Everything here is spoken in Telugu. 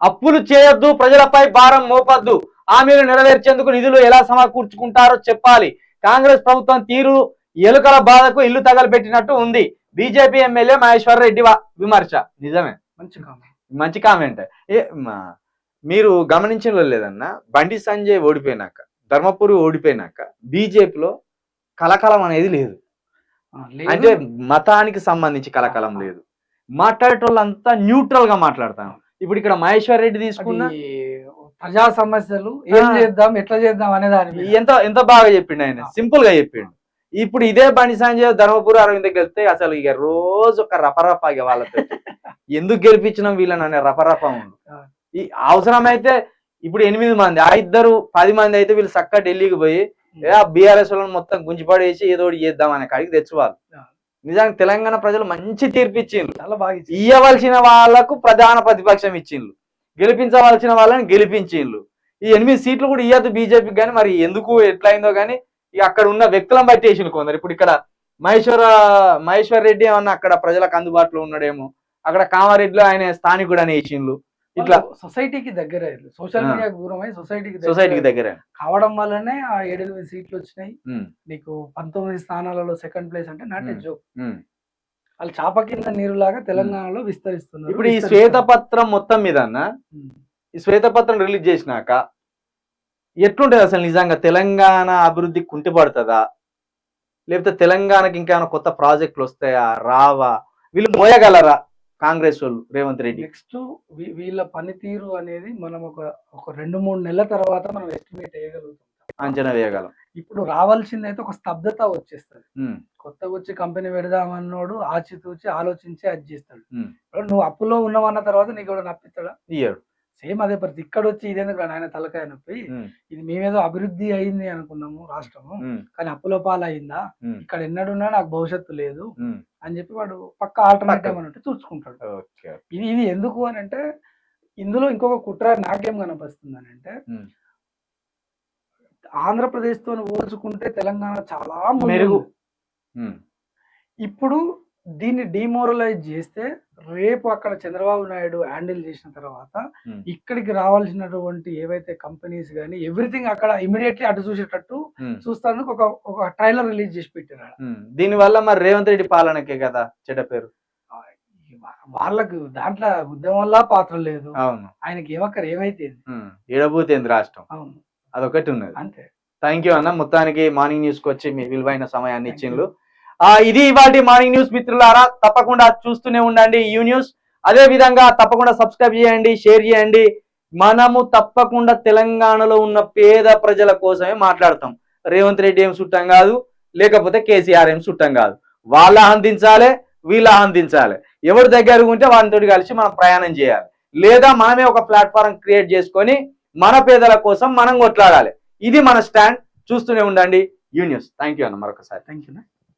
అప్పులు చేయొద్దు, ప్రజలపై భారం మోపద్దు, హామీలు నెరవేర్చేందుకు నిధులు ఎలా సమకూర్చుకుంటారో చెప్పాలి. కాంగ్రెస్ ప్రభుత్వం తీరు ఎలుకల బాధకు ఇల్లు తగలబెట్టినట్టు ఉంది. బీజేపీ ఎమ్మెల్యే మహేశ్వర్ రెడ్డి విమర్శ. నిజమే, మంచి కామెంట్. మీరు గమనించడం లేదన్నా, బండి సంజయ్ ఓడిపోయినాక, ధర్మపురి ఓడిపోయినాక బీజేపీలో కలకలం అనేది లేదు. అంటే మతానికి సంబంధించి కలకలం లేదు. మాట్లాడేటోళ్ళంతా న్యూట్రల్ గా మాట్లాడతాను. ఇప్పుడు ఇక్కడ మహేశ్వర్ రెడ్డి తీసుకున్న ప్రజా సమస్యలు ఏం చేద్దాం, ఎట్లా చేద్దాం అనే దాని ఎంత బాగా చెప్పిండు ఆయన, సింపుల్ గా చెప్పిండు. ఇప్పుడు ఇదే బండి సంజయ్ ధర్మపురి అరవింద్ గెలిస్తే అసలు ఇక రోజు ఒక రపరప వాళ్ళతో ఎందుకు గెలిపించినాం వీళ్ళని అనే రపరప ఉండు. ఈ అవసరమైతే ఇప్పుడు 8 మంది, ఆ ఇద్దరు 10 మంది అయితే వీళ్ళు చక్కగా ఢిల్లీకి పోయి బీఆర్ఎస్ వాళ్ళని మొత్తం గుంజిపడేసి ఏదో చేద్దాం అనే కాడికి తెచ్చుకోవాలి. నిజానికి తెలంగాణ ప్రజలు మంచి తీర్పు ఇచ్చిండ్రు. చాలా బాగా ఇవ్వవలసిన వాళ్ళకు ప్రధాన ప్రతిపక్షం ఇచ్చిండ్రు, గెలిపించవలసిన వాళ్ళని గెలిపించిండ్రు. ఈ 8 సీట్లు కూడా ఇవ్వద్దు బీజేపీకి, కానీ మరి ఎందుకు ఎట్లయిందో కానీ ఇక అక్కడ ఉన్న వ్యక్తులను బట్టి వేసిండు కొందరు. ఇప్పుడు ఇక్కడ మహేశ్వర్ రెడ్డి ఏమన్నా అక్కడ ప్రజలకు అందుబాటులో ఉన్నాడేమో, అక్కడ కామారెడ్డిలో ఆయన స్థానికుడు అని వేసిండ్రు. ఇట్లా సొసైటీకి దగ్గర సోషల్ మీడియాకి దూరమై సొసైటీకి దగ్గర కావడం వల్లనే ఆ 7-8 సీట్లు వచ్చినాయి. నీకు 19 స్థానాలలో సెకండ్ ప్లేస్ అంటే నాట్ ఏ జోక్. వాళ్ళు చాప కింద నీరులాగా తెలంగాణలో విస్తరిస్తున్నారు. ఇప్పుడు ఈ శ్వేతపత్రం మొత్తం మీద ఈ శ్వేతపత్రం రిలీజ్ చేసినాక ఎట్లుంటది అసలు? నిజంగా తెలంగాణ అభివృద్ధి కుంటిపడుతుందా, లేకపోతే తెలంగాణకి ఇంకేమైనా కొత్త ప్రాజెక్టులు వస్తాయా, రావా? వీళ్ళు మోయగలరా కాంగ్రెస్ వాళ్ళు, రేవంత్ రెడ్డి? నెక్స్ట్ వీళ్ళ పనితీరు అనేది మనం ఒక 2-3 నెలల తర్వాత మనం ఎస్టిమేట్ వేయగలుగుతాం, అంచనా వేయగలం. ఇప్పుడు రావాల్సింది అయితే ఒక స్తబ్దత వచ్చేస్తుంది. కొత్తగా వచ్చి కంపెనీ పెడదామన్నోడు ఆచితూచి ఆలోచించి అది చేస్తాడు. నువ్వు అప్పులో ఉన్నావన్న తర్వాత నీకు కూడా నప్పిస్తాడా? ఇయ్యాడు. సేమ్ అదే పరిస్థితి ఇక్కడ వచ్చి ఇదేందుకు ఆయన తలకాయ నొప్పి, ఇది మేమేదో అభివృద్ధి అయింది అనుకున్నాము రాష్ట్రము, కానీ అప్పులో పాలైందా, ఇక్కడ ఎన్నడున్నా నాకు భవిష్యత్తు లేదు అని చెప్పి వాడు పక్క ఆల్టర్నేటివ్ అని చూసుకుంటాడు. ఇది ఎందుకు అని అంటే, ఇందులో ఇంకొక కుట్ర నాకేం కనిపిస్తుంది అని అంటే, ఆంధ్రప్రదేశ్ తో పోల్చుకుంటే తెలంగాణ చాలా మెరుగు. ఇప్పుడు దీన్ని డిమోరలైజ్ చేస్తే రేపు అక్కడ చంద్రబాబు నాయుడు హ్యాండిల్ చేసిన తర్వాత ఇక్కడికి రావాల్సినటువంటి ఏవైతే కంపెనీస్ కానీ ఎవ్రీథింగ్ అక్కడ ఇమీడియట్లీ అటు చూసేటట్టు చూస్తానికి ఒక ట్రైలర్ రిలీజ్ చేసి పెట్టారు. దీని వల్ల మరి రేవంత్ రెడ్డి పాలనకే కదా చెడ్డ పేరు. వాళ్ళకు దాంట్లో ఉద్యమం వల్ల పాత్ర లేదు. అవును, ఆయనకి ఏమైతే ఏడబోతేంది రాష్ట్రం. అవును, అదొకటి ఉన్నది అంతే. థ్యాంక్ యూ అన్న, మొత్తానికి మార్నింగ్ న్యూస్ కి వచ్చి మీ విలువైన సమయాన్ని ఇచ్చిండ్రు. ఇది ఇవాళ మార్నింగ్ న్యూస్ మిత్రులారా, తప్పకుండా చూస్తూనే ఉండండి యూ న్యూస్. అదే విధంగా తప్పకుండా సబ్స్క్రైబ్ చేయండి, షేర్ చేయండి. మనము తప్పకుండా తెలంగాణలో ఉన్న పేద ప్రజల కోసమే మాట్లాడతాం. రేవంత్ రెడ్డి ఏం చుట్టం కాదు, లేకపోతే కేసీఆర్ ఏం చుట్టం కాదు. వాళ్ళ అందించాలి, వీళ్ళ అందించాలి. ఎవరి దగ్గర ఉంటే వాళ్ళతో కలిసి మనం ప్రయాణం చేయాలి, లేదా మనమే ఒక ప్లాట్ఫారం క్రియేట్ చేసుకొని మన పేదల కోసం మనం కొట్లాడాలి. ఇది మన స్టాండ్. చూస్తూనే ఉండండి యూ న్యూస్. థ్యాంక్ యూ అన్న, మరొకసారి థ్యాంక్ యూ.